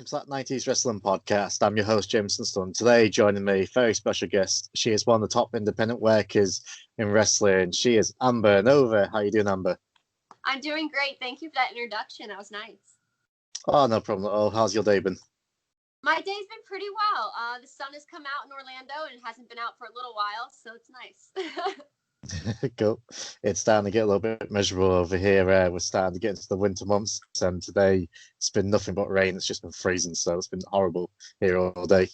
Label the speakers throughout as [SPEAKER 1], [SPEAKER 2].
[SPEAKER 1] to that 90s Wrestling Podcast. I'm your host, Jameson Stone. Today, joining me, very special guest. She is one of the top independent workers in wrestling. She is Amber Nova. How you doing, Amber?
[SPEAKER 2] I'm doing great. Thank you for that introduction. That was nice.
[SPEAKER 1] Oh, no problem at all. How's your day been?
[SPEAKER 2] My day's been pretty well. The sun has come out in Orlando and it hasn't been out for a little while, so it's nice.
[SPEAKER 1] Cool. It's starting to get a little bit miserable over here. We're starting to get into the winter months, and today it's been nothing but rain. It's just been freezing, so it's been horrible here all day.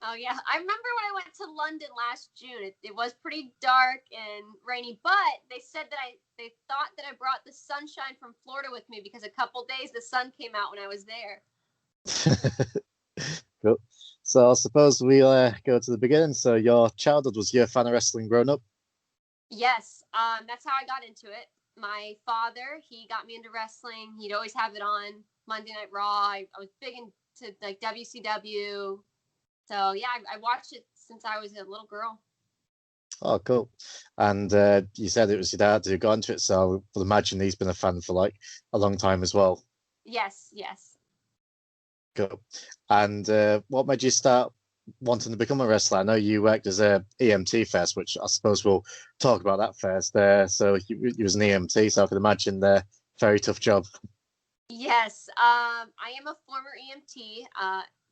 [SPEAKER 2] Oh, yeah. I remember when I went to London last June. It was pretty dark and rainy, but they said that they thought that I brought the sunshine from Florida with me because a couple days the sun came out when I was there.
[SPEAKER 1] Cool. So I suppose we'll go to the beginning. So your childhood, was you a fan of wrestling growing up?
[SPEAKER 2] Yes, that's how I got into it. My father, he got me into wrestling. He'd always have it on Monday Night Raw. I was big into like WCW. So yeah, I watched it since I was a little girl.
[SPEAKER 1] Oh, cool. And you said it was your dad who got into it, so I would imagine he's been a fan for like a long time as well.
[SPEAKER 2] Yes.
[SPEAKER 1] Cool. And what made you start wanting to become a wrestler? I know you worked as a EMT first, which I suppose we'll talk about that first. So you was an EMT, so I can imagine the very tough job.
[SPEAKER 2] Yes, I am a former EMT.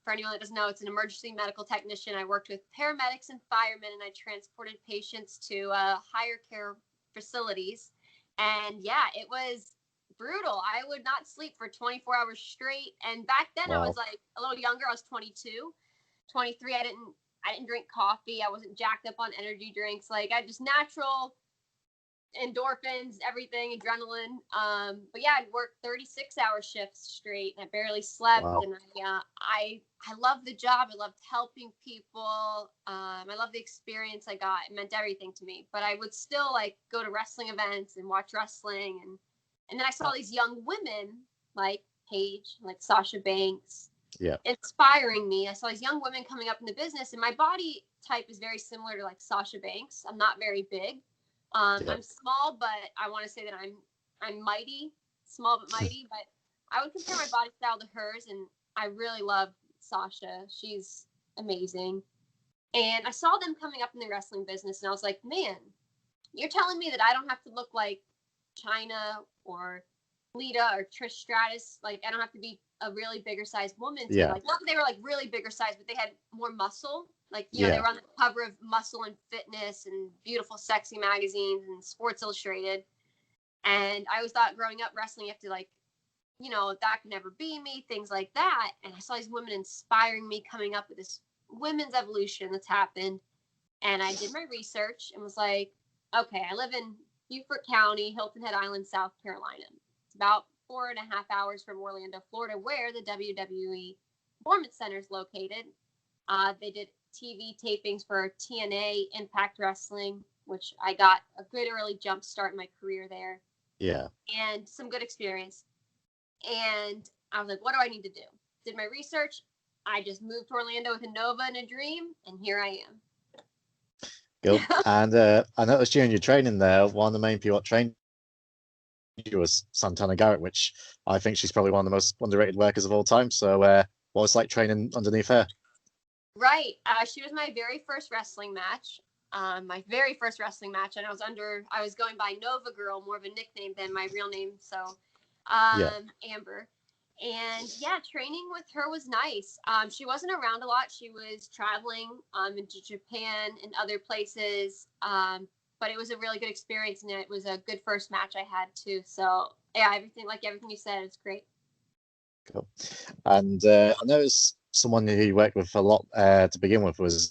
[SPEAKER 2] For anyone that doesn't know, it's an emergency medical technician. I worked with paramedics and firemen, and I transported patients to higher care facilities. And yeah, it was brutal. I would not sleep for 24 hours straight. And back then
[SPEAKER 1] Wow.
[SPEAKER 2] I was like a little younger. I was 22, 23. I didn't drink coffee. I wasn't jacked up on energy drinks. Like I just natural endorphins, everything, adrenaline. But yeah, I'd work 36-hour shifts straight and I barely slept.
[SPEAKER 1] Wow.
[SPEAKER 2] And I loved the job. I loved helping people. I loved the experience I got. It meant everything to me. But I would still like go to wrestling events and watch wrestling, and then I saw these young women like Paige, like Sasha Banks, inspiring me. I saw these young women coming up in the business, and my body type is very similar to like Sasha Banks. I'm not very big. I'm small, but I want to say that I'm mighty, small but mighty. But I would compare my body style to hers, and I really love Sasha. She's amazing. And I saw them coming up in the wrestling business, and I was like, man, you're telling me that I don't have to look like China or Lita or Trish Stratus. Like I don't have to be a really bigger sized woman. To like, not that they were like really bigger size, but they had more muscle. Like, you know, they were on the cover of Muscle and Fitness and beautiful, sexy magazines and Sports Illustrated. And I always thought growing up wrestling, you have to like, you know, that could never be me, things like that. And I saw these women inspiring me, coming up with this women's evolution that's happened. And I did my research and was like, okay, I live in Beaufort County, Hilton Head Island, South Carolina. It's about 4.5 hours from Orlando, Florida, where the WWE Performance Center is located. They did TV tapings for TNA, Impact Wrestling, which I got a good early jump start in my career there.
[SPEAKER 1] Yeah.
[SPEAKER 2] And some good experience. And I was like, what do I need to do? Did my research. I just moved to Orlando with a Nova and a dream, and here I am.
[SPEAKER 1] Cool. And I noticed during your training there, one of the main people that trained you was Santana Garrett, which I think she's probably one of the most underrated workers of all time. So what was it like training underneath her?
[SPEAKER 2] Right. She was my very first wrestling match. And I was going by Nova Girl, more of a nickname than my real name. So, Amber. And yeah, training with her was nice. She wasn't around a lot. She was traveling into Japan and other places. But it was a really good experience, and it was a good first match I had too. So yeah, everything you said, it's great.
[SPEAKER 1] Cool. And I noticed someone who you worked with a lot to begin with was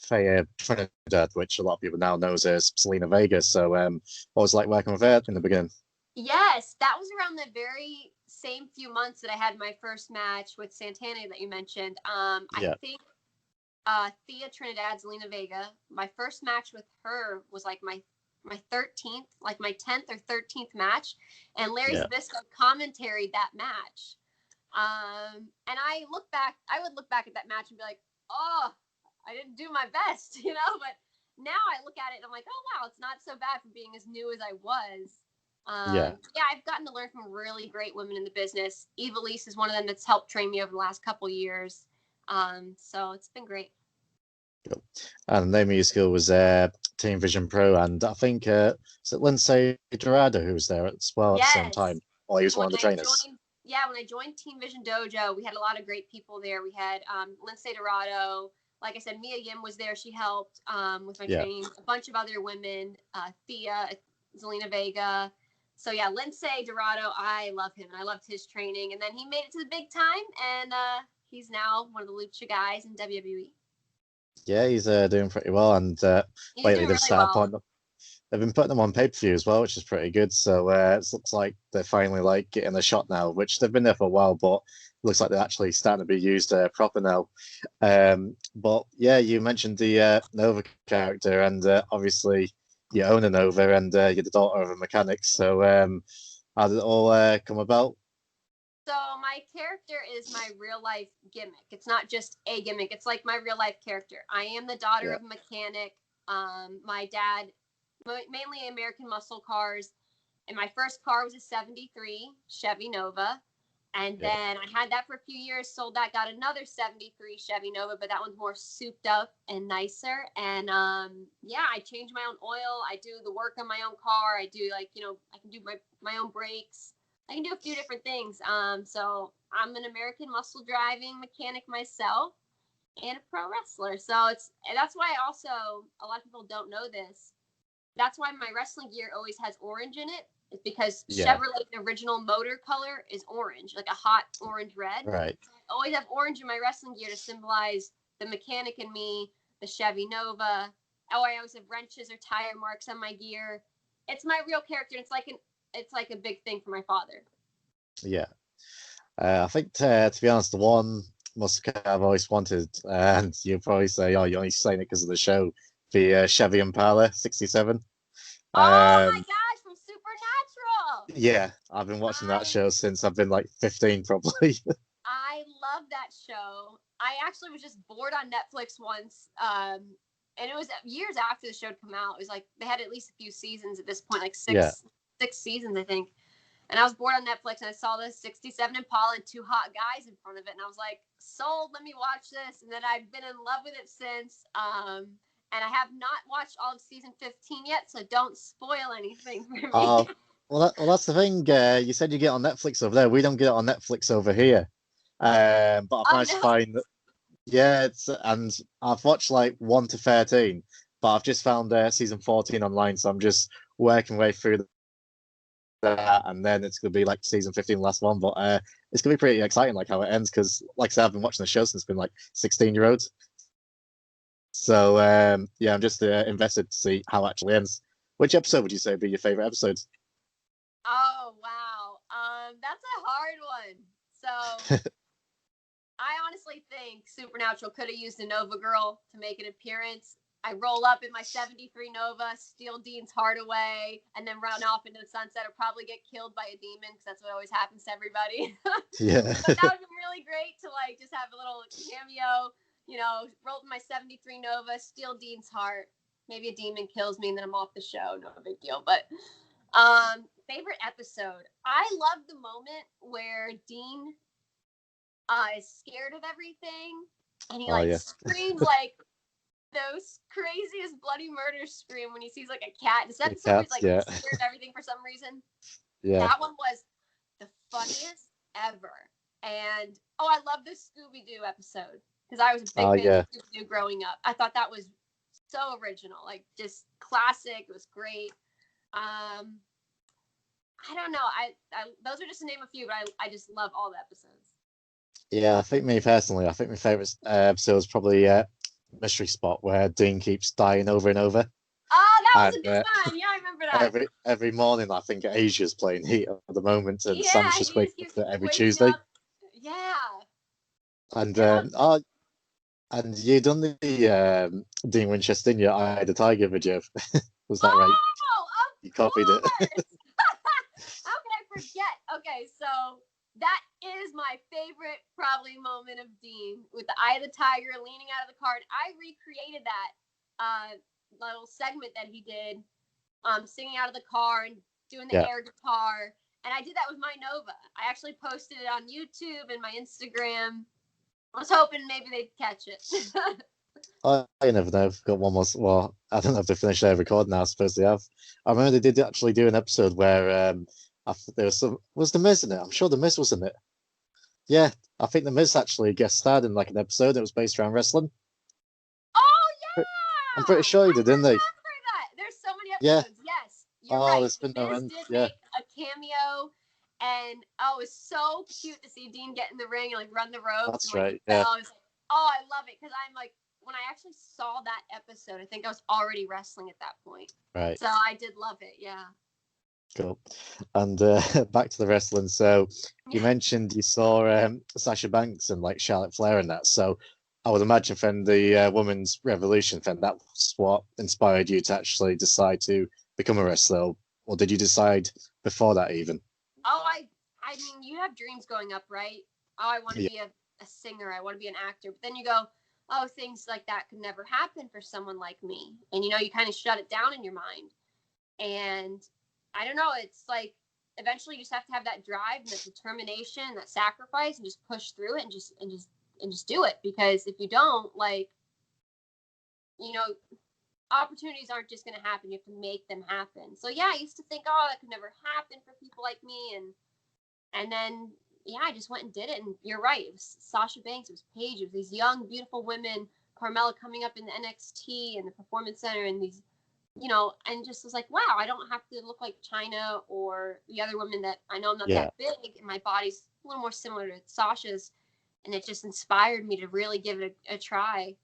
[SPEAKER 1] Faye Trinidad, which a lot of people now know as Selena Vega. So what was it like working with her in the beginning?
[SPEAKER 2] Yes, that was around the very same few months that I had my first match with Santana that you mentioned. I think Thea Trinidad, Zelina Vega, my first match with her was like my 13th, like my 10th or 13th match. And Larry Zbyszko commentaried that match. And I would look back at that match and be like, oh, I didn't do my best, you know, but now I look at it and I'm like, oh, wow, it's not so bad for being as new as I was.
[SPEAKER 1] Yeah.
[SPEAKER 2] Yeah, I've gotten to learn from really great women in the business. Eva Lise is one of them that's helped train me over the last couple years. So it's been great.
[SPEAKER 1] Cool. And the name of your school was Team Vision Pro, and I think is it Lindsay Dorado who was there as well at the same
[SPEAKER 2] Yes.
[SPEAKER 1] time, or he was one
[SPEAKER 2] When
[SPEAKER 1] of the
[SPEAKER 2] I
[SPEAKER 1] trainers.
[SPEAKER 2] joined, yeah, when I joined Team Vision Dojo, we had a lot of great people there. We had Lindsay Dorado. Like I said, Mia Yim was there. She helped with my
[SPEAKER 1] Yeah.
[SPEAKER 2] training. A bunch of other women, Thea, Zelina Vega. So yeah, Lindsay Dorado, I love him and I loved his training. And then he made it to the big time, and he's now one of the Lucha guys in WWE.
[SPEAKER 1] Yeah, he's doing pretty well, and
[SPEAKER 2] He's
[SPEAKER 1] lately
[SPEAKER 2] doing
[SPEAKER 1] they've
[SPEAKER 2] really
[SPEAKER 1] started
[SPEAKER 2] well.
[SPEAKER 1] putting they've been putting them on pay-per-view as well, which is pretty good. So it looks like they're finally like getting a shot now, which they've been there for a while, but looks like they're actually starting to be used proper now. But yeah, you mentioned the Nova character, and obviously you own a Nova, and you're the daughter of a mechanic. So how did it all come about?
[SPEAKER 2] So my character is my real life gimmick. It's not just a gimmick. It's like my real life character. I am the daughter
[SPEAKER 1] Yeah,
[SPEAKER 2] of a mechanic. My dad, mainly American muscle cars, and my first car was a '73 Chevy Nova. And
[SPEAKER 1] yeah,
[SPEAKER 2] then I had that for a few years, sold that, got another '73 Chevy Nova, but that one's more souped up and nicer. And yeah, I change my own oil. I do the work on my own car. I do I can do my own brakes. I can do a few different things. So I'm an American muscle driving mechanic myself and a pro wrestler. So that's why also a lot of people don't know this. That's why my wrestling gear always has orange in it. It's because
[SPEAKER 1] yeah.
[SPEAKER 2] Chevrolet original motor color is orange, like a hot orange red.
[SPEAKER 1] Right.
[SPEAKER 2] So I always have orange in my wrestling gear to symbolize the mechanic in me, the Chevy Nova. Oh, I always have wrenches or tire marks on my gear. It's my real character. It's like a big thing for my father.
[SPEAKER 1] Yeah. I think to be honest, the one must I've always wanted, and you'll probably say, "Oh, you're only saying it because of the show." The Chevy Impala '67.
[SPEAKER 2] Oh my
[SPEAKER 1] Um,
[SPEAKER 2] gosh, from Supernatural.
[SPEAKER 1] yeah, I've been watching that
[SPEAKER 2] I
[SPEAKER 1] show since I've been like 15, probably.
[SPEAKER 2] I love that show. I actually was just bored on Netflix once. And it was years after the show had come out. It was like they had at least a few seasons at this point, like
[SPEAKER 1] Yeah,
[SPEAKER 2] six seasons, I think. And I was bored on Netflix and I saw this '67 Impala and two hot guys in front of it. And I was like, sold, let me watch this. And then I've been in love with it since. And I have not watched all of season 15 yet, so don't spoil anything for me.
[SPEAKER 1] Oh, well, that's the thing. You said you get on Netflix over there. We don't get it on Netflix over here. But I've
[SPEAKER 2] Oh
[SPEAKER 1] managed to
[SPEAKER 2] no.
[SPEAKER 1] find that. Yeah, and I've watched like 1 to 13, but I've just found season 14 online, so I'm just working my way through that, and then it's gonna be like season 15, last one. But it's gonna be pretty exciting, like how it ends, because like I said, I've been watching the show since I've been like 16-year-olds. So yeah, I'm just invested to see how it actually ends. Which episode would you say would be your favorite episode?
[SPEAKER 2] Oh wow. That's a hard one. So I honestly think Supernatural could have used a Nova girl to make an appearance. I roll up in my '73 Nova, steal Dean's heart away, and then run off into the sunset or probably get killed by a demon because that's what always happens to everybody.
[SPEAKER 1] Yeah,
[SPEAKER 2] But that would be really great to like just have a little cameo, roll up in my '73 Nova, steal Dean's heart. Maybe a demon kills me and then I'm off the show. No big deal. But favorite episode. I love the moment where Dean is scared of everything and he
[SPEAKER 1] oh
[SPEAKER 2] like
[SPEAKER 1] yeah,
[SPEAKER 2] screams like those craziest bloody murder scream when he sees like a cat. This
[SPEAKER 1] the
[SPEAKER 2] episode where he's
[SPEAKER 1] cats,
[SPEAKER 2] like
[SPEAKER 1] yeah,
[SPEAKER 2] scared of everything for some reason.
[SPEAKER 1] yeah,
[SPEAKER 2] That one was the funniest ever. And oh, I love the Scooby Doo episode because I was a big
[SPEAKER 1] oh
[SPEAKER 2] fan of
[SPEAKER 1] yeah.
[SPEAKER 2] Scooby Doo growing up. I thought that was so original, like just classic. It was great. I don't know. I those are just to name a few, but I just love all the episodes.
[SPEAKER 1] Yeah, I think me personally, I think my favorite episode is probably Mystery Spot, where Dean keeps dying over and over.
[SPEAKER 2] Oh, that was
[SPEAKER 1] And
[SPEAKER 2] a good one. Yeah, I remember that.
[SPEAKER 1] every morning, I think Asia's playing Heat at the moment, and Sam's
[SPEAKER 2] Yeah,
[SPEAKER 1] just
[SPEAKER 2] he
[SPEAKER 1] waking
[SPEAKER 2] just keeps
[SPEAKER 1] up every
[SPEAKER 2] waking
[SPEAKER 1] Tuesday.
[SPEAKER 2] up. Yeah.
[SPEAKER 1] And
[SPEAKER 2] Yeah, that was,
[SPEAKER 1] and you done the Dean Winchester in your Eye the Tiger video. Was that right?
[SPEAKER 2] oh,
[SPEAKER 1] You
[SPEAKER 2] of
[SPEAKER 1] copied it.
[SPEAKER 2] course. How could I forget? Okay, so that is my favorite probably moment of Dean with the Eye of the Tiger leaning out of the car. And I recreated that little segment that he did, singing out of the car and doing the air guitar. And I did that with my Nova. I actually posted it on YouTube and my Instagram. I was hoping maybe they'd catch it.
[SPEAKER 1] I never know. I've got one more. Well, I don't know if they finished their recording now. I suppose they have. I remember they did actually do an episode where there was the Miz in it. I'm sure the Miz was in it. Yeah, I think the Miz actually guest starred in like an episode that was based around wrestling.
[SPEAKER 2] Oh yeah,
[SPEAKER 1] I'm pretty sure he did, didn't they?
[SPEAKER 2] That. There's so many
[SPEAKER 1] Yeah.
[SPEAKER 2] episodes. Yes, you're right.
[SPEAKER 1] There's been no
[SPEAKER 2] Miz
[SPEAKER 1] end.
[SPEAKER 2] did
[SPEAKER 1] Yeah.
[SPEAKER 2] make a cameo, and it was so cute to see Dean get in the ring and like run the ropes.
[SPEAKER 1] That's
[SPEAKER 2] and, like,
[SPEAKER 1] right. Yeah.
[SPEAKER 2] I was like, oh, I love it, because I'm like, when I actually saw that episode, I think I was already wrestling at that point.
[SPEAKER 1] Right.
[SPEAKER 2] So I did love it. Yeah.
[SPEAKER 1] Cool. And back to the wrestling. So you mentioned you saw Sasha Banks and like Charlotte Flair and that. So I would imagine from the Women's Revolution thing, that's what inspired you to actually decide to become a wrestler, or did you decide before that even?
[SPEAKER 2] Oh, I mean, you have dreams growing up, right? Oh, I want to be a singer. I want to be an actor. But then you go, oh, things like that could never happen for someone like me. And, you kind of shut it down in your mind. And I don't know. It's like eventually you just have to have that drive and that determination, that sacrifice, and just push through it and just do it. Because if you don't, like, opportunities aren't just going to happen. You have to make them happen. So yeah, I used to think, oh, that could never happen for people like me. And then, I just went and did it. And you're right. It was Sasha Banks. It was Paige. It was these young, beautiful women, Carmella coming up in the NXT and the Performance Center, and these, and just was like, wow, I don't have to look like China or the other women that I know I'm not that big, and my body's a little more similar to Sasha's. And it just inspired me to really give it a try.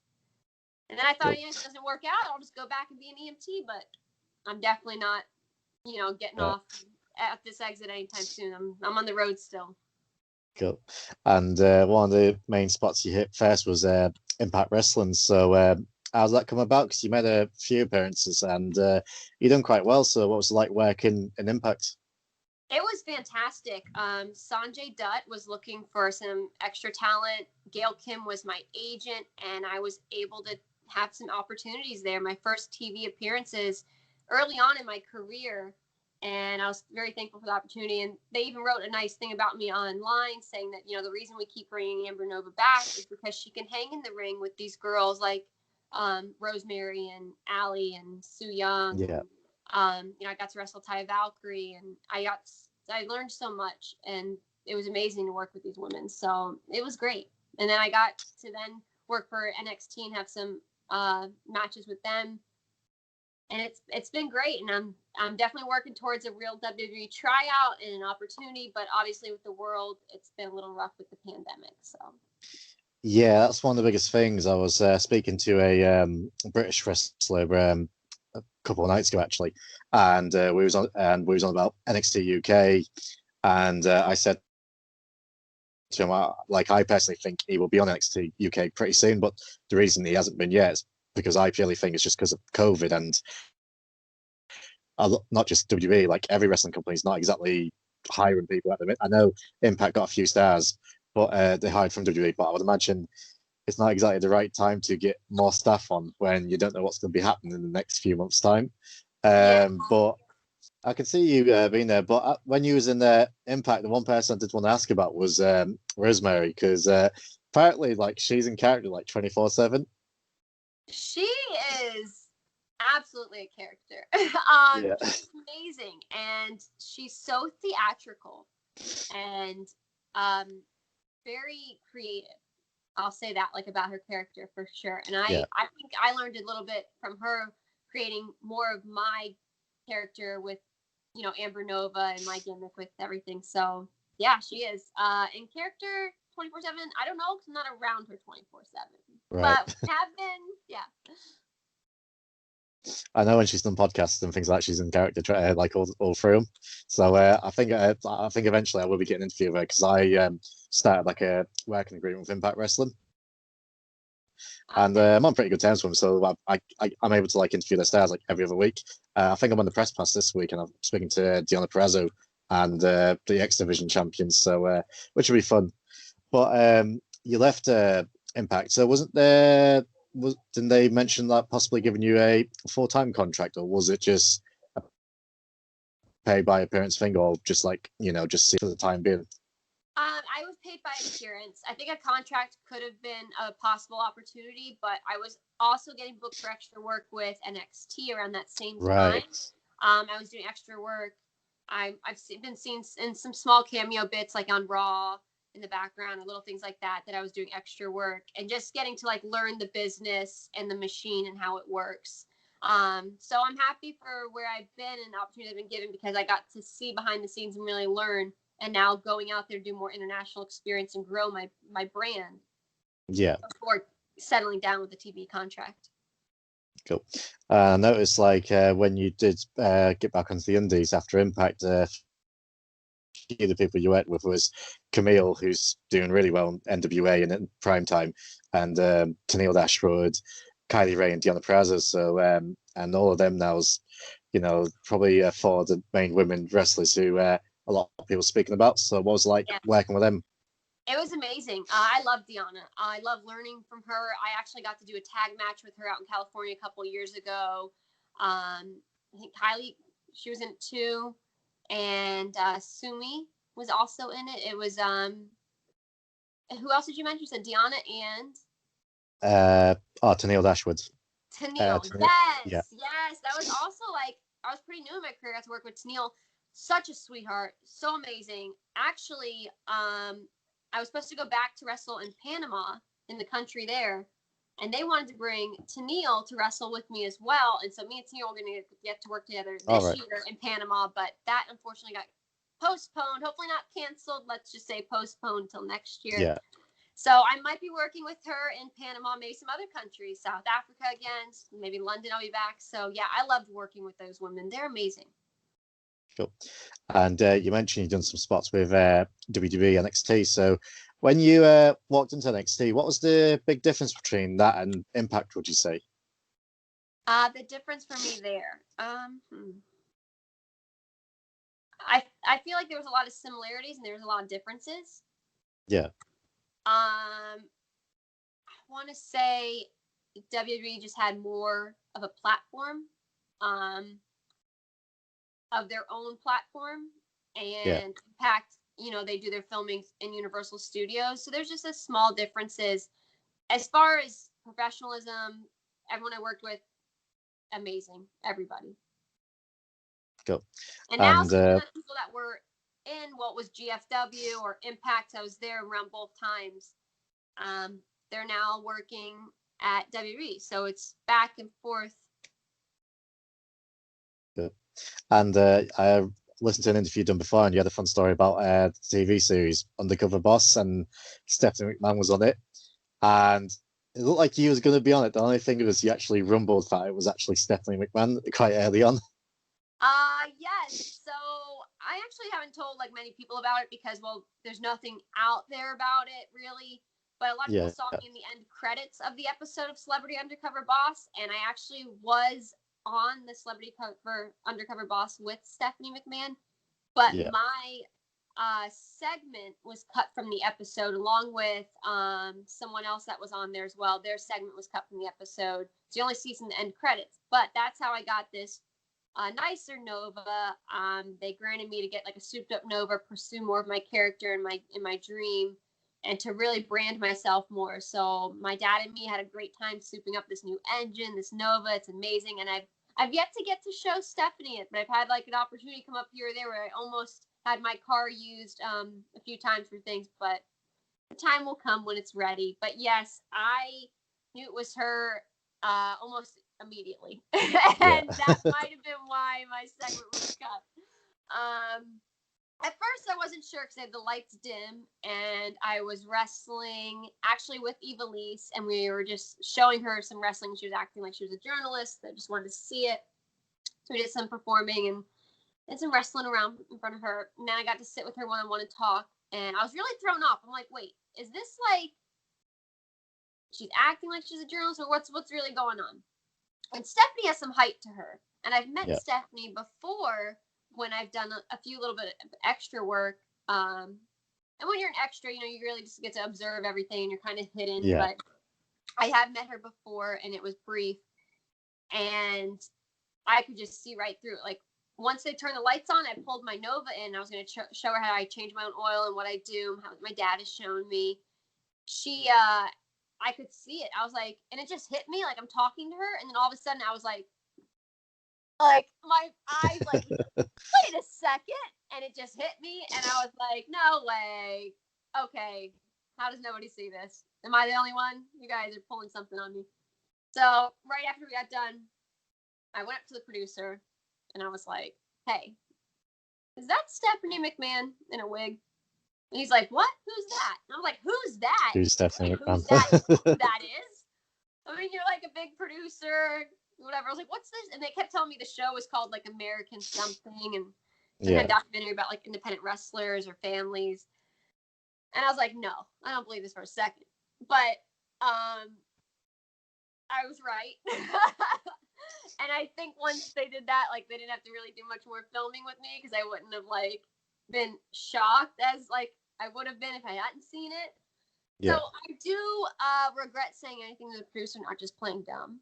[SPEAKER 2] And then I thought, if it doesn't work out, I'll just go back and be an EMT. But I'm definitely not, getting off at this exit anytime soon. I'm on the road still.
[SPEAKER 1] Cool. And one of the main spots you hit first was Impact Wrestling. So how's that come about? Because you made a few appearances and you done quite well. So what was it like working in Impact?
[SPEAKER 2] It was fantastic. Sanjay Dutt was looking for some extra talent. Gail Kim was my agent, and I was able to have some opportunities there. My first TV appearances early on in my career, and I was very thankful for the opportunity. And they even wrote a nice thing about me online saying that, the reason we keep bringing Amber Nova back is because she can hang in the ring with these girls like Rosemary and Allie and Sue Young.
[SPEAKER 1] Yeah.
[SPEAKER 2] I got to wrestle Taya Valkyrie, and I learned so much, and it was amazing to work with these women. So it was great. And then I got to then work for NXT and have some matches with them, and it's been great. And I'm definitely working towards a real WWE tryout and an opportunity, but obviously with the world, it's been a little rough with the pandemic. So
[SPEAKER 1] yeah, that's one of the biggest things. I was speaking to a British wrestler a couple of nights ago actually, and we was on about NXT UK, and I said to him, I personally think he will be on NXT UK pretty soon, but the reason he hasn't been yet is because I purely think it's just because of COVID, and not just WWE, like every wrestling company is not exactly hiring people at the minute. I know Impact got a few stars, but they hired from WWE, but I would imagine it's not exactly the right time to get more staff on when you don't know what's going to be happening in the next few months' time. But I can see you being there. But when you was in the Impact, the one person I did want to ask about was Rosemary, because apparently, like, she's in character like 24/7.
[SPEAKER 2] She is absolutely a character. She's amazing, and she's so theatrical and very creative. I'll say that, like, about her character for sure. And I think I learned a little bit from her, creating more of my character with, Amber Nova and my gimmick with everything. So yeah, she is in character 24/7. I don't know, because I'm not around her 24/7.
[SPEAKER 1] Right.
[SPEAKER 2] But have been, yeah.
[SPEAKER 1] I know when she's done podcasts and things like that, she's in character like all through them. So I think eventually I will be getting an interview with her, because I started like a working agreement with Impact Wrestling, and I'm on pretty good terms with them. So I'm able to like interview their stars like every other week. I think I'm on the press pass this week, and I'm speaking to Deonna Purrazzo and the X Division champions. So which will be fun. But you left Impact, so didn't they mention that possibly giving you a full-time contract, or was it just pay by appearance thing, or just like, just see for the time being?
[SPEAKER 2] I was paid by appearance. I think a contract could have been a possible opportunity, but I was also getting booked for extra work with NXT around that same time.
[SPEAKER 1] Right.
[SPEAKER 2] I was doing extra work. I've been seen in some small cameo bits, like on Raw in the background, and little things like that. That I was doing extra work and just getting to like learn the business and the machine and how it works. So I'm happy for where I've been and the opportunity I've been given, because I got to see behind the scenes and really learn. And now going out there, do more international experience and grow my brand
[SPEAKER 1] Yeah.
[SPEAKER 2] before settling down with a TV contract.
[SPEAKER 1] Cool. I noticed like when you did get back onto the Indies after Impact, few of the people you worked with was Camille, who's doing really well in NWA and in prime time, and Tennille Dashwood, Kylie Ray, and Deonna Purrazzo. So and all of them now is, probably four of the main women wrestlers who a lot of people speaking about. So what was it like working with them?
[SPEAKER 2] It was amazing. I love Deonna. I love learning from her. I actually got to do a tag match with her out in California a couple of years ago. I think Kylie, she was in it too, and Sumi was also in it. It was who else did you mention? You said Deonna and
[SPEAKER 1] Tennille Dashwood.
[SPEAKER 2] Tennille. Yes. That was also like, I was pretty new in my career. I got to work with Tennille. Such a sweetheart. So amazing. Actually, I was supposed to go back to wrestle in Panama, in the country there, and they wanted to bring Tennille to wrestle with me as well. And so me and Tennille were going to get to work together this year in Panama, but that unfortunately got postponed. Hopefully not canceled. Let's just say postponed till next year.
[SPEAKER 1] Yeah.
[SPEAKER 2] So I might be working with her in Panama, maybe some other countries, South Africa again, maybe London. I'll be back. So yeah, I loved working with those women. They're amazing.
[SPEAKER 1] Cool. And you mentioned you've done some spots with WWE NXT. So when you walked into NXT, what was the big difference between that and Impact, would you say?
[SPEAKER 2] The difference for me there. I feel like there was a lot of similarities and there was a lot of differences.
[SPEAKER 1] Yeah.
[SPEAKER 2] I want to say WWE just had more of a platform. Of their own platform, and Impact, they do their filming in Universal Studios. So there's just a small differences. As far as professionalism, everyone I worked with, amazing. Everybody.
[SPEAKER 1] Cool.
[SPEAKER 2] And now some of the people that were in what was GFW or Impact, I was there around both times. They're now working at WWE. So it's back and forth.
[SPEAKER 1] Good. And I listened to an interview done before, and you had a fun story about the TV series Undercover Boss, and Stephanie McMahon was on it, and it looked like you was going to be on it. The only thing was you actually rumbled that it was actually Stephanie McMahon quite early on.
[SPEAKER 2] Yes. So I actually haven't told like many people about it because, well, there's nothing out there about it really. But a lot of people saw me in the end credits of the episode of Celebrity Undercover Boss, and I actually was on the Celebrity Undercover Boss with Stephanie McMahon, but my segment was cut from the episode along with someone else that was on there as well. Their segment was cut from the episode, so you only see some end credits. But that's how I got this nicer Nova. They granted me to get like a souped up Nova, pursue more of my character in my dream, and to really brand myself more. So my dad and me had a great time souping up this new engine, this Nova. It's amazing. And I've yet to get to show Stephanie it, but I've had like an opportunity come up here or there where I almost had my car used a few times for things, but the time will come when it's ready. But yes, I knew it was her almost immediately. And that might have been why my segment was cut. At first, I wasn't sure because I had the lights dim, and I was wrestling actually with Evilise, and we were just showing her some wrestling. She was acting like she was a journalist that just wanted to see it. So we did some performing and some wrestling around in front of her. And then I got to sit with her one-on-one and talk, and I was really thrown off. I'm like, wait, is this like she's acting like she's a journalist, or what's really going on? And Stephanie has some height to her, and I've met Stephanie before when I've done a few little bit of extra work. And when you're an extra, you really just get to observe everything and you're kind of hidden. Yeah. But I have met her before and it was brief. And I could just see right through it. Like once they turned the lights on, I pulled my Nova in. I was going to show her how I change my own oil and what I do, how my dad has shown me. I could see it. I was like, and it just hit me like I'm talking to her, and then all of a sudden I was like my eyes like, wait a second, and it just hit me, and I was like, no way. Okay, how does nobody see this? Am I the only one? You guys are pulling something on me. So right after we got done, I went up to the producer, and I was like, hey, is that Stephanie McMahon in a wig? And he's like, what? Who's that? And I'm like, who's that?
[SPEAKER 1] Who's Stephanie
[SPEAKER 2] Who's
[SPEAKER 1] McMahon?
[SPEAKER 2] that? You know who that is? I mean, you're like a big producer, whatever. I was like, what's this? And they kept telling me the show was called like American something, and some kind of documentary about like independent wrestlers or families. And I was like, no, I don't believe this for a second. But I was right. And I think once they did that, like they didn't have to really do much more filming with me because I wouldn't have like been shocked as like I would have been if I hadn't seen it. Yeah. So I do regret saying anything to the producer, not just playing dumb.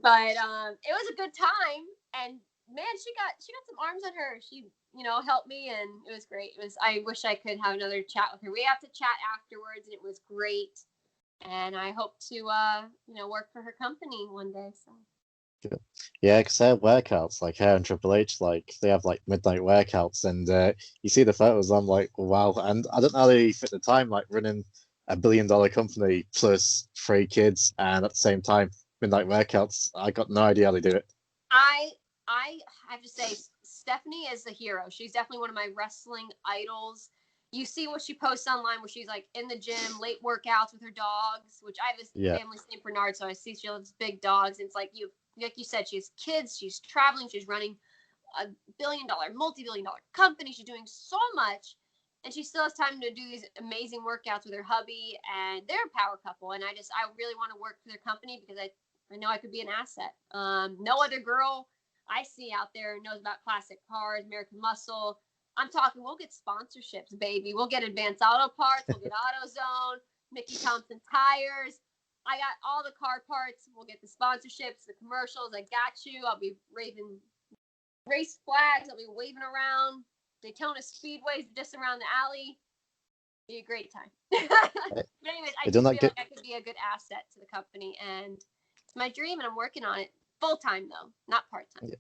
[SPEAKER 2] But it was a good time, and man, she got some arms on her. She helped me, and it was great. I wish I could have another chat with her. We have to chat afterwards, and it was great. And I hope to work for her company one day. So.
[SPEAKER 1] Good. Yeah, because her workouts, like her and Triple H, like they have like midnight workouts, and you see the photos. I'm like, wow. And I don't know how they fit the time, like running $1 billion company plus 3 kids, and at the same time midnight workouts. I got no idea how they do it.
[SPEAKER 2] I have to say, Stephanie is a hero. She's definitely one of my wrestling idols. You see what she posts online where she's like in the gym, late workouts with her dogs, which I have a family St. Bernard, so I see she loves big dogs. And it's like you said, she has kids, she's traveling, she's running a billion-dollar, multi-billion-dollar company. She's doing so much, and she still has time to do these amazing workouts with her hubby, and they're a power couple. And I really want to work for their company because I know I could be an asset. No other girl I see out there knows about classic cars, American Muscle. I'm talking, we'll get sponsorships, baby. We'll get Advanced Auto Parts. We'll get AutoZone, Mickey Thompson Tires. I got all the car parts. We'll get the sponsorships, the commercials. I got you. I'll be waving race flags. I'll be waving around Daytona Speedways just around the alley. Be a great time. But anyways, I do feel like I could be a good asset to the company, and it's my dream, and I'm working on it. Full time though, not part time.
[SPEAKER 1] Yeah.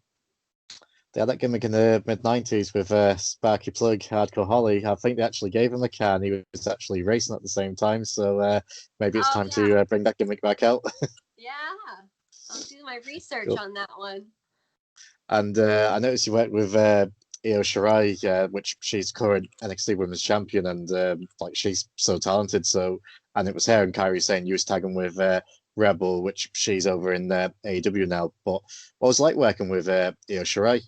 [SPEAKER 1] They had that gimmick in the mid-90s with Sparky Plug, Hardcore Holly. I think they actually gave him a car, and he was actually racing at the same time. So maybe it's time to bring that gimmick back out.
[SPEAKER 2] Yeah, I'll do my research on that one.
[SPEAKER 1] And I noticed you worked with Io Shirai, which she's current NXT Women's Champion, and like she's so talented. So, and it was her and Kairi saying you was tagging with Rebel, which she's over in AEW now. But what was it like working with Io Shirai?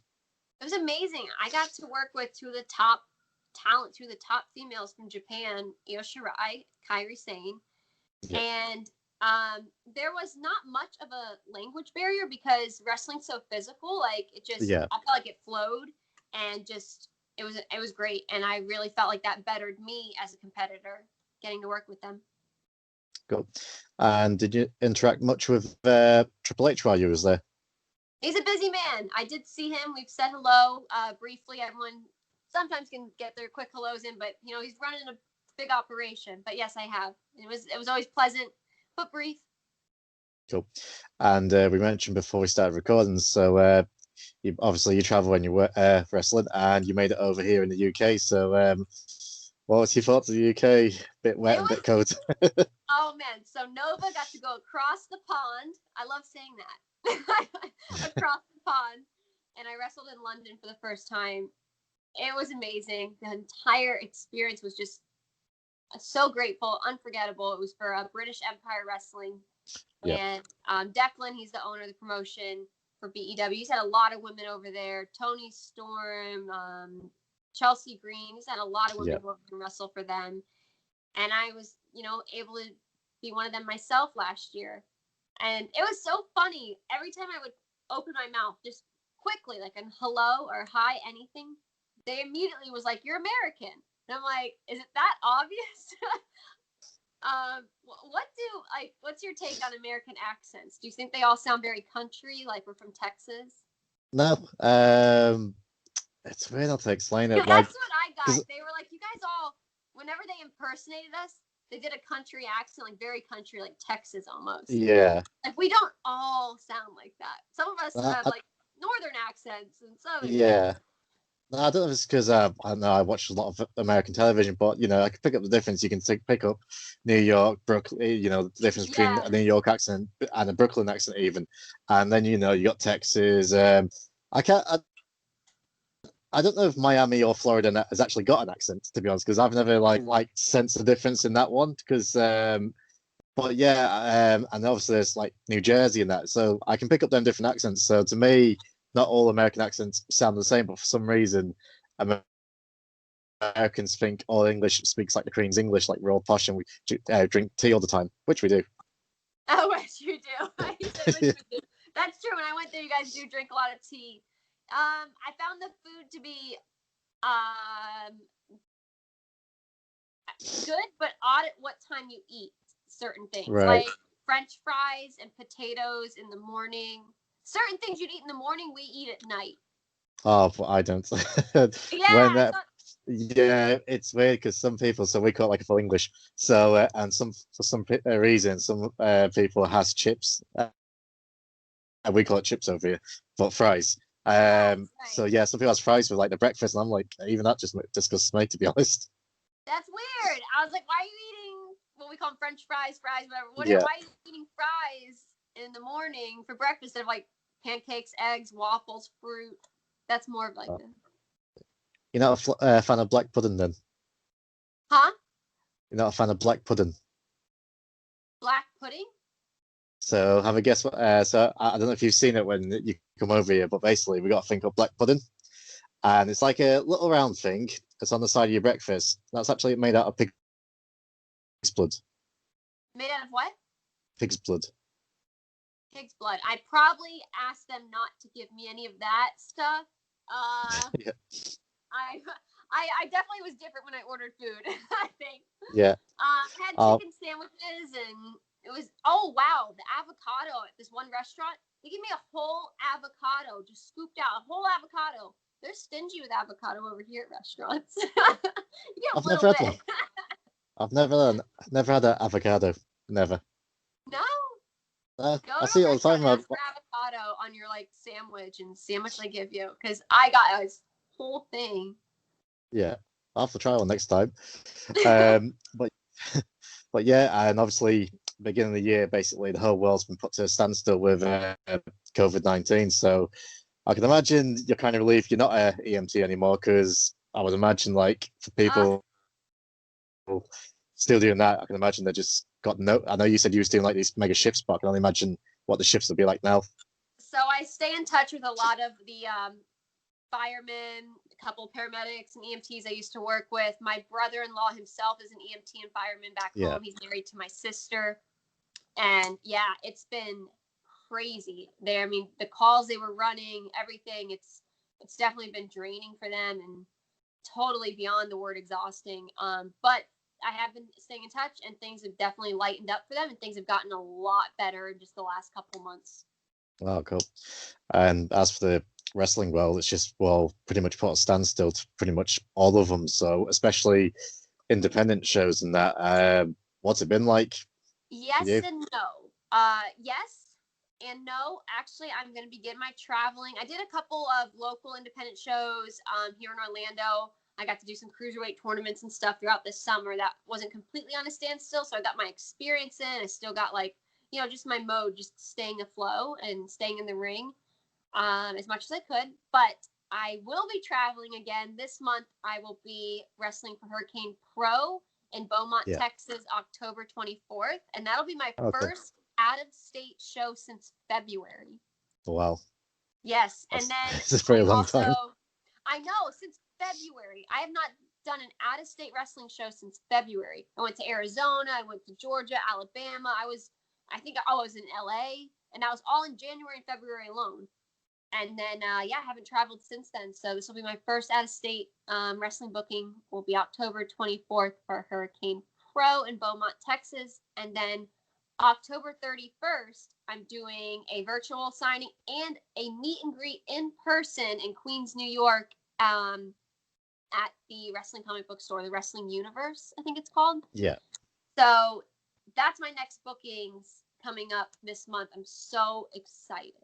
[SPEAKER 2] It was amazing. I got to work with two of the top females from Japan, Io Shirai, Kairi Sane, and there was not much of a language barrier because wrestling's so physical. Like it just, I felt like it flowed, and just it was great. And I really felt like that bettered me as a competitor, getting to work with them.
[SPEAKER 1] Cool. And did you interact much with Triple H while you was there?
[SPEAKER 2] He's a busy man. I did see him. We've said hello briefly. Everyone sometimes can get their quick hellos in, but he's running a big operation. But yes, I have. It was always pleasant, but brief.
[SPEAKER 1] Cool. And we mentioned before we started recording, so you travel when you were wrestling, and you made it over here in the UK. So what was your thoughts of the UK? Bit wet and bit cold.
[SPEAKER 2] Oh man! So Nova got to go across the pond. I love saying that. Across the pond, and I wrestled in London for the first time. It was amazing. The entire experience was just so grateful, unforgettable. It was for British Empire Wrestling, and Declan, he's the owner of the promotion for BEW. He's had a lot of women over there. Tony Storm, Chelsea Green. He's had a lot of women go over and wrestle for them, and I was, able to be one of them myself last year. And it was so funny. Every time I would open my mouth, just quickly, like a hello or hi, anything, they immediately was like, "You're American." And I'm like, "Is it that obvious?" What's your take on American accents? Do you think they all sound very country, like we're from Texas?
[SPEAKER 1] No, it's weird how to explain it.
[SPEAKER 2] That's
[SPEAKER 1] Like,
[SPEAKER 2] what I got.
[SPEAKER 1] 'cause-
[SPEAKER 2] They were like, you guys all, whenever they impersonated us, they did a country accent, like very country, like Texas almost.
[SPEAKER 1] yeah,
[SPEAKER 2] Like we don't all sound like that. Some of us
[SPEAKER 1] I,
[SPEAKER 2] have like northern accents and southern
[SPEAKER 1] yeah.
[SPEAKER 2] accents.
[SPEAKER 1] No, I don't know if it's because I don't know I watch a lot of American television, but I can pick up the difference. You can pick up New York, Brooklyn. The difference between
[SPEAKER 2] Yeah.
[SPEAKER 1] a New York accent and a Brooklyn accent, even. And then you got Texas. I can't. I don't know if Miami or Florida has actually got an accent, to be honest, because I've never like sensed the difference in that one. Because but yeah, and obviously there's like New Jersey and that, so I can pick up them different accents. So to me, not all American accents sound the same, but for some reason, Americans think all English speaks like the Queen's English, like we're all posh and we drink tea all the time, which we do.
[SPEAKER 2] Oh, which you do. You said which we do. That's true. When I went there, you guys do drink a lot of tea. I found the food to be good, but odd at what time you eat certain things.
[SPEAKER 1] Right.
[SPEAKER 2] Like French fries and potatoes in the morning. Certain things you'd eat in the morning, we eat at night.
[SPEAKER 1] Oh, but I don't.
[SPEAKER 2] Yeah,
[SPEAKER 1] when
[SPEAKER 2] I thought.
[SPEAKER 1] Yeah, it's weird because some people, so we call it like a full English. So and some for some reason, some people has chips, and we call it chips over here, but fries. So
[SPEAKER 2] Right.
[SPEAKER 1] yeah, some people has fries with like the breakfast, and I'm like, even that just disgusts me, to be honest.
[SPEAKER 2] That's weird. I was like, why are you eating what we call French fries, whatever?
[SPEAKER 1] Yeah.
[SPEAKER 2] Why are you eating fries in the morning for breakfast instead of like pancakes, eggs, waffles, fruit? That's more of like
[SPEAKER 1] Uh,
[SPEAKER 2] a,
[SPEAKER 1] You're not a fan of black pudding, then?
[SPEAKER 2] huh?
[SPEAKER 1] You're not a fan of black pudding.
[SPEAKER 2] Black pudding?
[SPEAKER 1] So have a guess what? So I don't know if you've seen it when you come over here, but basically we got a thing called black pudding, and it's like a little round thing. It's on the side of your breakfast. That's actually made out of pig's blood.
[SPEAKER 2] Made out of what?
[SPEAKER 1] Pig's blood.
[SPEAKER 2] Pig's blood. I probably asked them not to give me any of that stuff.
[SPEAKER 1] Yeah.
[SPEAKER 2] I I definitely was different when I ordered food. I think.
[SPEAKER 1] Yeah.
[SPEAKER 2] I had chicken sandwiches and it was, oh wow, the avocado at this one restaurant. They gave me a whole avocado, just scooped out a whole avocado. They're stingy with avocado over here at restaurants. You get a
[SPEAKER 1] I've
[SPEAKER 2] little
[SPEAKER 1] never had one.
[SPEAKER 2] bit.
[SPEAKER 1] I've never had an avocado. Never.
[SPEAKER 2] No, go
[SPEAKER 1] I
[SPEAKER 2] to
[SPEAKER 1] see
[SPEAKER 2] a
[SPEAKER 1] it all the
[SPEAKER 2] restaurant
[SPEAKER 1] time.
[SPEAKER 2] and ask for avocado on your like sandwich and sandwich they give you. Because I got a whole thing.
[SPEAKER 1] Yeah, I'll have to try one next time. But but yeah, and obviously beginning of the year, basically the whole world's been put to a standstill with COVID-19. So I can imagine you're kind of relieved you're not a EMT anymore, because I would imagine like for
[SPEAKER 2] Uh,
[SPEAKER 1] people still doing that, I can imagine they just got no. I know you said you was doing like these mega shifts, but I can only imagine what the shifts would be like now.
[SPEAKER 2] so I stay in touch with a lot of the firemen, a couple paramedics and EMTs I used to work with. My brother-in-law himself is an EMT and fireman back
[SPEAKER 1] Yeah.
[SPEAKER 2] home. He's married to my sister. And yeah, it's been crazy there. I mean, the calls they were running, everything, it's definitely been draining for them and totally beyond the word exhausting. But I have been staying in touch and things have definitely lightened up for them and things have gotten a lot better in just the last couple months.
[SPEAKER 1] Oh, cool. And as for the wrestling world, it's just, well, pretty much put a standstill to pretty much all of them. So, especially independent shows and that. What's it been like for
[SPEAKER 2] Yes
[SPEAKER 1] you?
[SPEAKER 2] and no. Yes and no. Actually, I'm going to begin my traveling. I did a couple of local independent shows here in Orlando. I got to do some cruiserweight tournaments and stuff throughout the summer. That wasn't completely on a standstill, so I got my experience in. I still got like, just my mode, just staying afloat and staying in the ring as much as I could. But I will be traveling again this month. I will be wrestling for Hurricane Pro in Beaumont,
[SPEAKER 1] Yeah.
[SPEAKER 2] Texas, October 24th. And that'll be my
[SPEAKER 1] Oh, cool.
[SPEAKER 2] first out-of-state show since February.
[SPEAKER 1] Wow.
[SPEAKER 2] Yes.
[SPEAKER 1] That's,
[SPEAKER 2] And then
[SPEAKER 1] it's a very long time.
[SPEAKER 2] I know, since February. I have not done an out-of-state wrestling show since February. I went to Arizona. I went to Georgia, Alabama. I was in LA. And that was all in January and February alone. And then, I haven't traveled since then. So this will be my first out-of-state wrestling booking. Will be October 24th for Hurricane Pro in Beaumont, Texas. And then October 31st, I'm doing a virtual signing and a meet and greet in person in Queens, New York, at the wrestling comic book store, the Wrestling Universe, I think it's called.
[SPEAKER 1] Yeah.
[SPEAKER 2] So that's my next bookings coming up this month. I'm so excited.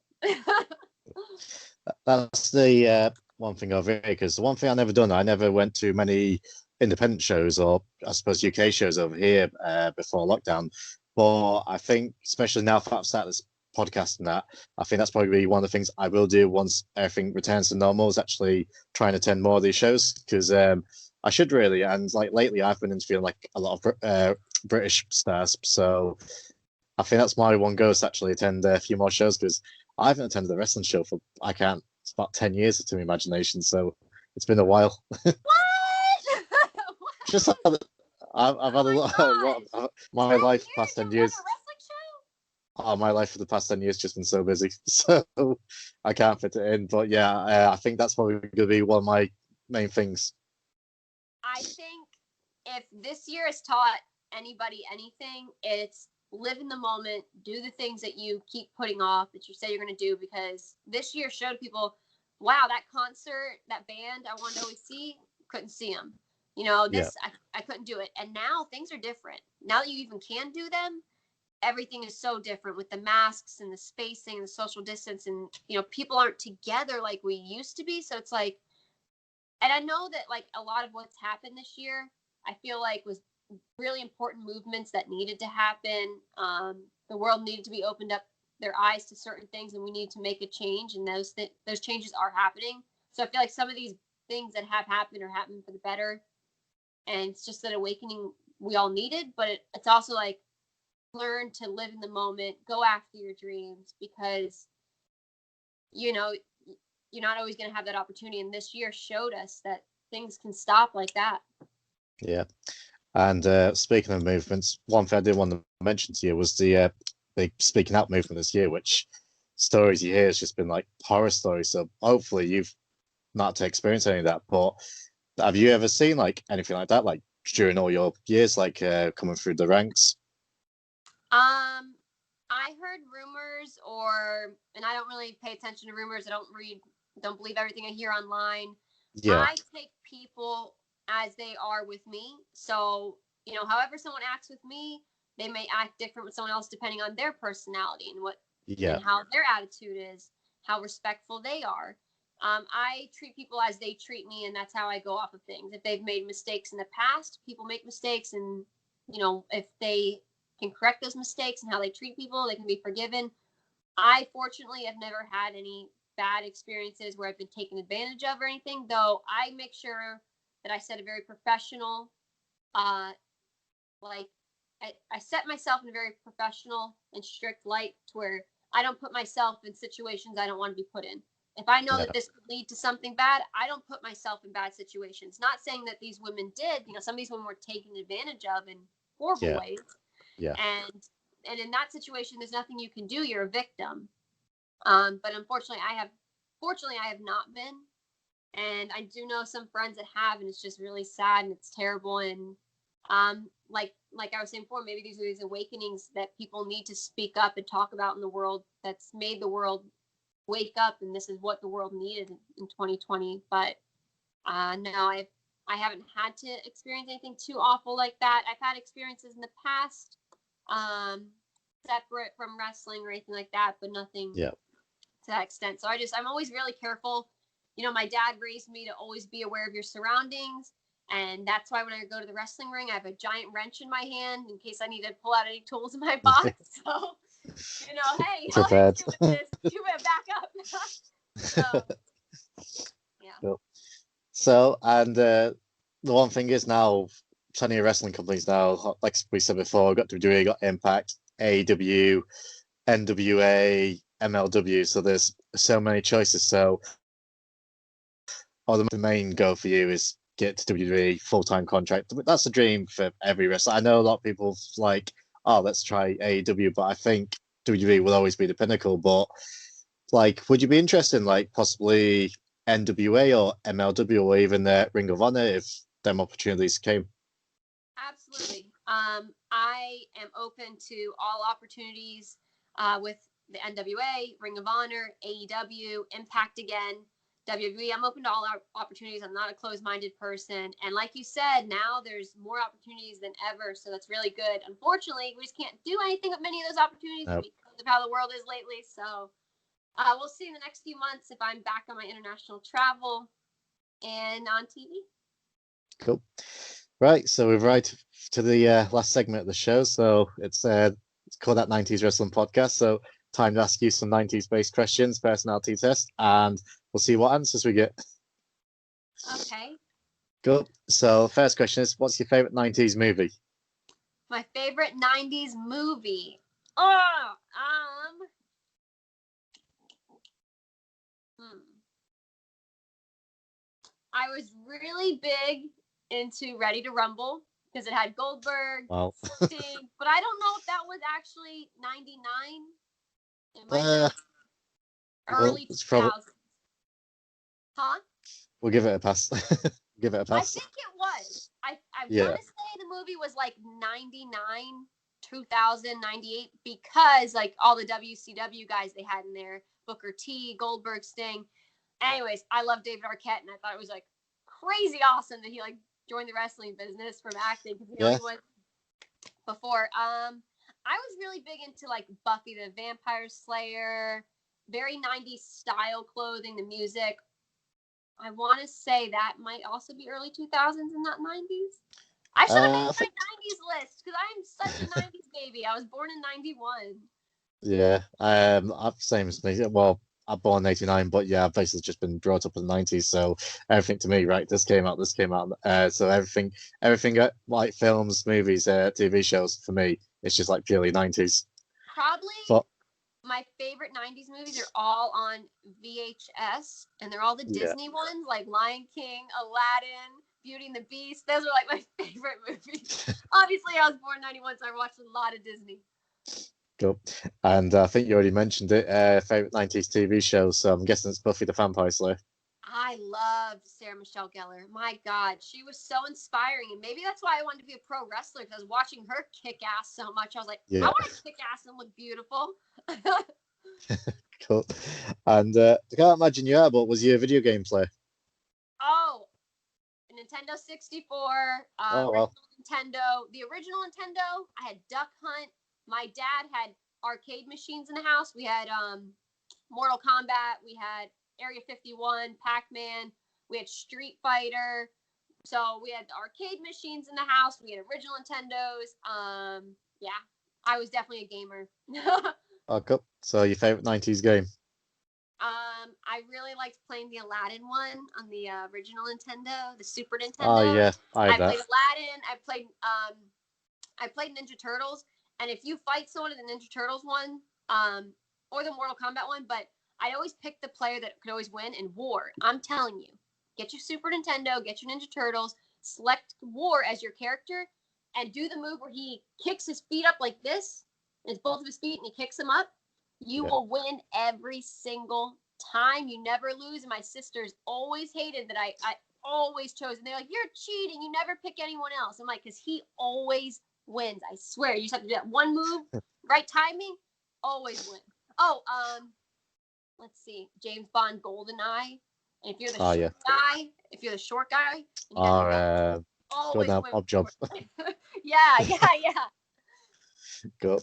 [SPEAKER 1] That's the one thing over here, because the one thing I never done, I never went to many independent shows, or I suppose UK shows over here before lockdown. But I think, especially now that I've started this podcast and that, I think that's probably one of the things I will do once everything returns to normal, is actually try and attend more of these shows, because I should really. And like lately, I've been interviewing like a lot of British stars, so I think that's my one goal, is to actually attend a few more shows, because I haven't attended a wrestling show for, it's about 10 years to my imagination, so it's been a while.
[SPEAKER 2] What?
[SPEAKER 1] Just I've had a lot of my life the past 10 years. Oh, my life for the past 10 years just been so busy, so I can't fit it in. But yeah, I think that's probably going to be one of my main things.
[SPEAKER 2] I think if this year has taught anybody anything, it's live in the moment, do the things that you keep putting off, that you say you're going to do, because this year showed people, wow, that concert, that band I wanted to always see, couldn't see them. You know, I couldn't do it. And now things are different. Now that you even can do them, everything is so different with the masks and the spacing and the social distance, and, you know, people aren't together like we used to be. So it's like, and I know that like a lot of what's happened this year, I feel like was really important movements that needed to happen. The world needed to be opened up their eyes to certain things, and we need to make a change, and those changes are happening. So I feel like some of these things that have happened are happening for the better, and it's just that awakening we all needed. But it's also like, learn to live in the moment, go after your dreams, because, you know, you're not always going to have that opportunity, and this year showed us that things can stop like that.
[SPEAKER 1] Yeah. And speaking of movements, one thing I did want to mention to you was the speaking out movement this year, which stories you hear has just been like horror stories. So hopefully you've not to experience any of that. But have you ever seen like anything like that, like during all your years, like coming through the ranks?
[SPEAKER 2] I heard rumors, and I don't really pay attention to rumors. I don't believe everything I hear online.
[SPEAKER 1] Yeah.
[SPEAKER 2] I take people as they are with me. So, you know, however someone acts with me, they may act different with someone else depending on their personality and how their attitude is, how respectful they are. I treat people as they treat me, and that's how I go off of things. If they've made mistakes in the past, people make mistakes, and, you know, if they can correct those mistakes and how they treat people, they can be forgiven. I fortunately have never had any bad experiences where I've been taken advantage of or anything, though I make sure that I set a very professional, I set myself in a very professional and strict light, to where I don't put myself in situations I don't want to be put in. If I know that this could lead to something bad, I don't put myself in bad situations. Not saying that these women did, you know, some of these women were taken advantage of in horrible ways.
[SPEAKER 1] Yeah.
[SPEAKER 2] And in that situation, there's nothing you can do. You're a victim. But unfortunately, I have not been. And I do know some friends that have, and it's just really sad and it's terrible. And like I was saying before, maybe these are these awakenings that people need to speak up and talk about in the world, that's made the world wake up, and this is what the world needed in 2020. But no, I haven't had to experience anything too awful like that. I've had experiences in the past, separate from wrestling or anything like that, but nothing to that extent. So I'm always really careful. You know, my dad raised me to always be aware of your surroundings. And that's why when I go to the wrestling ring, I have a giant wrench in my hand in case I need to pull out any tools in my box. So, you know, hey, I'll hit you with this. You better back up. So, yeah.
[SPEAKER 1] Cool. So, and the one thing is now, plenty of wrestling companies now, like we said before, got WWE, got Impact, AEW, NWA, MLW. So there's so many choices. So, the main goal for you is get to WWE full-time contract. That's a dream for every wrestler. I know a lot of people like, oh, let's try AEW, but I think WWE will always be the pinnacle. But like, would you be interested in like possibly NWA or MLW or even Ring of Honor if them opportunities came?
[SPEAKER 2] Absolutely. I am open to all opportunities with the NWA, Ring of Honor, AEW, Impact again, WWE. I'm open to all opportunities. I'm not a closed-minded person. And like you said, now there's more opportunities than ever. So that's really good. Unfortunately, we just can't do anything with many of those opportunities
[SPEAKER 1] Nope.
[SPEAKER 2] because of how the world is lately. So we'll see in the next few months if I'm back on my international travel and on TV.
[SPEAKER 1] Cool. Right, so we've arrived to the last segment of the show. So it's called that 90s Wrestling Podcast. So time to ask you some 90s based questions, personality test, and we'll see what answers we get.
[SPEAKER 2] Okay.
[SPEAKER 1] Cool. So first question is, what's your favorite 90s movie?
[SPEAKER 2] My favorite 90s movie. I was really big into Ready to Rumble because it had Goldberg,
[SPEAKER 1] Wow.
[SPEAKER 2] Sting, but I don't know if that was actually 99. It might
[SPEAKER 1] Uh,
[SPEAKER 2] have been early 2000s. Huh?
[SPEAKER 1] We'll give it a pass. Give it a
[SPEAKER 2] I
[SPEAKER 1] pass.
[SPEAKER 2] think it was. I
[SPEAKER 1] Yeah.
[SPEAKER 2] want to say the movie was like 99, 2000, 98 because like all the WCW guys they had in there, Booker T, Goldberg, Sting. Anyways, I love David Arquette and I thought it was like crazy awesome that he like joined the wrestling business from acting because he only went before. I was really big into like Buffy the Vampire Slayer, very 90s style clothing, the music. I want to say that might also be early 2000s and not 90s. I should have made my 90s list because I am such a 90s baby. I was born in 91.
[SPEAKER 1] Yeah, same as me. Well, I'm born in 89, but yeah, I've basically just been brought up in the 90s. So everything to me, right? This came out. So everything, like films, movies, TV shows, for me, it's just like purely 90s.
[SPEAKER 2] Probably.
[SPEAKER 1] But
[SPEAKER 2] my favorite 90s movies are all on VHS, and they're all the Disney ones, like Lion King, Aladdin, Beauty and the Beast. Those are like my favorite movies. Obviously, I was born in 91, so I watched a lot of Disney.
[SPEAKER 1] Cool. And I think you already mentioned it, favorite 90s TV show, so I'm guessing it's Buffy the Vampire Slayer.
[SPEAKER 2] I loved Sarah Michelle Gellar. My God, she was so inspiring. And maybe that's why I wanted to be a pro wrestler because I was watching her kick ass so much. I was like, I want to kick ass and look beautiful.
[SPEAKER 1] Cool. And I can't imagine you are, but was you a video game player?
[SPEAKER 2] Oh, Nintendo 64,
[SPEAKER 1] Well.
[SPEAKER 2] Nintendo, the original Nintendo. I had Duck Hunt. My dad had arcade machines in the house. We had Mortal Kombat. We had Area 51, Pac-Man. We had Street Fighter. So we had the arcade machines in the house. We had original Nintendos. Yeah, I was definitely a gamer.
[SPEAKER 1] Oh, cool. So your favorite 90s game?
[SPEAKER 2] I really liked playing the Aladdin one on the original Nintendo, the Super Nintendo.
[SPEAKER 1] Oh yeah,
[SPEAKER 2] I played Aladdin. I played Ninja Turtles. And if you fight someone in the Ninja Turtles one, or the Mortal Kombat one, but I always picked the player that could always win in War. I'm telling you, get your Super Nintendo, get your Ninja Turtles, select War as your character, and do the move where he kicks his feet up like this. It's both of his feet, and he kicks them up. You will win every single time. You never lose. And my sisters always hated that I always chose. And they're like, you're cheating. You never pick anyone else. I'm like, because he always wins. I swear. You just have to do that one move, right timing, always win. Oh, let's see. James Bond GoldenEye. And if you're the short guy, always win.
[SPEAKER 1] Odd job.
[SPEAKER 2] yeah.
[SPEAKER 1] Cool.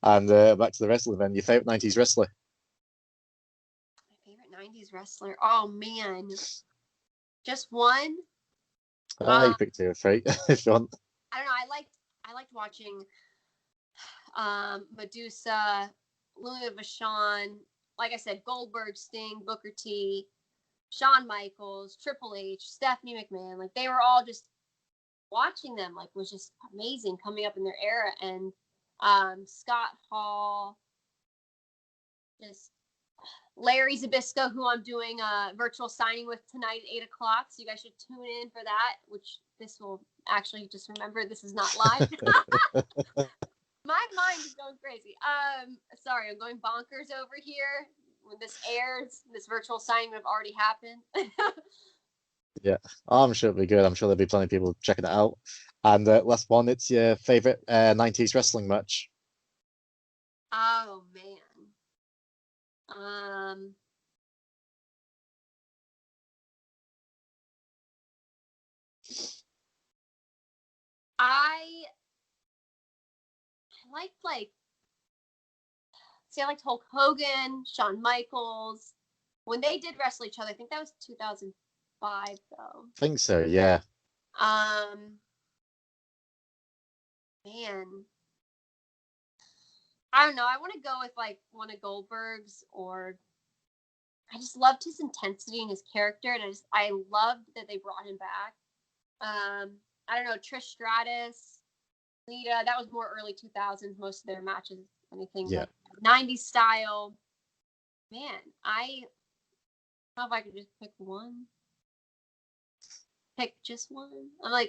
[SPEAKER 1] And back to the wrestling then. Your favorite 90s wrestler?
[SPEAKER 2] My favorite 90s wrestler? Oh, man. Just one?
[SPEAKER 1] You picked two or three if you want.
[SPEAKER 2] I don't know. I liked watching Medusa, Louis Vachon, like I said, Goldberg, Sting, Booker T, Shawn Michaels, Triple H, Stephanie McMahon. Like they were all just watching them. Like was just amazing coming up in their era. And Scott Hall, just Larry Zbyszko, who I'm doing a virtual signing with tonight at 8:00. So you guys should tune in for that. Which this will actually just remember this is not live. My mind is going crazy. Sorry, I'm going bonkers over here. When this airs, this virtual signing would have already happened.
[SPEAKER 1] Yeah, I'm sure it'll be good. I'm sure there'll be plenty of people checking it out. And last one, it's your favorite 90s wrestling match.
[SPEAKER 2] Oh man. Um, I like see, I liked Hulk Hogan, Shawn Michaels when they did wrestle each other. I think that was 2005 though.
[SPEAKER 1] I think so, yeah.
[SPEAKER 2] Um, man, I don't know. I want to go with like one of Goldberg's, or I just loved his intensity and his character, and I loved that they brought him back. I don't know, Trish Stratus, Lita. That was more early 2000s. Most of their matches, anything
[SPEAKER 1] Yeah.
[SPEAKER 2] like 90s style. Man, I don't know if I could just pick one. Pick just one. I'm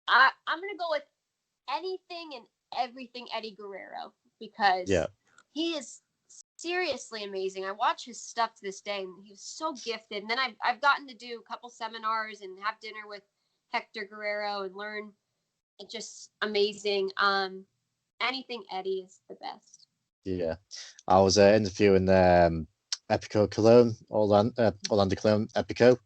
[SPEAKER 2] gonna go with anything and everything Eddie Guerrero because
[SPEAKER 1] Yeah.
[SPEAKER 2] he is seriously amazing. I watch his stuff to this day, and he's so gifted. And then I've gotten to do a couple seminars and have dinner with Hector Guerrero and learn. It's just amazing. Anything Eddie is the best.
[SPEAKER 1] Yeah. I was interviewing Epico Cologne, Orlando Cologne Epico,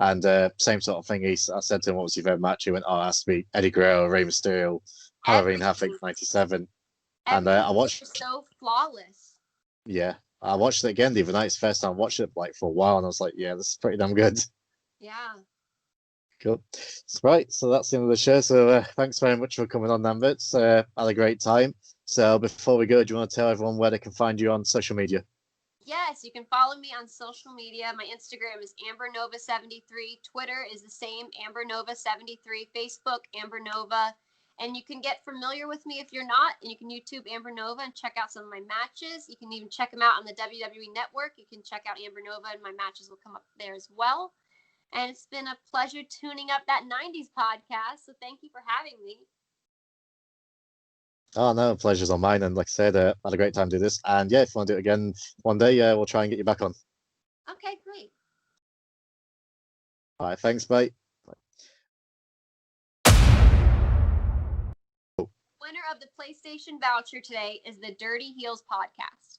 [SPEAKER 1] and same sort of thing. I said to him, "What was your favorite match?" He went, "Oh, it has to be Eddie Guerrero, Rey Mysterio, Halloween
[SPEAKER 2] Everything,
[SPEAKER 1] Havoc '97." And
[SPEAKER 2] everything
[SPEAKER 1] I
[SPEAKER 2] was
[SPEAKER 1] watched,
[SPEAKER 2] just so flawless.
[SPEAKER 1] yeah, I watched it again the other night. It's the first time I watched it like for a while, and I was like, "Yeah, this is pretty damn good."
[SPEAKER 2] Yeah.
[SPEAKER 1] Cool. Right, so that's the end of the show. So thanks very much for coming on, Lambert. Had a great time. So before we go, do you want to tell everyone where they can find you on social media?
[SPEAKER 2] Yes, you can follow me on social media. My Instagram is AmberNova73. Twitter is the same, AmberNova73. Facebook, AmberNova. And you can get familiar with me if you're not. And you can YouTube Amber Nova and check out some of my matches. You can even check them out on the WWE Network. You can check out Amber Nova, and my matches will come up there as well. And it's been a pleasure tuning up that 90s podcast. So thank you for having me.
[SPEAKER 1] Oh no, pleasure's on mine. And like I said, had a great time doing this. And yeah, if you want to do it again one day, we'll try and get you back on.
[SPEAKER 2] Okay, great.
[SPEAKER 1] All right, thanks, mate.
[SPEAKER 2] Winner of the PlayStation voucher today is the Dirty Heels podcast.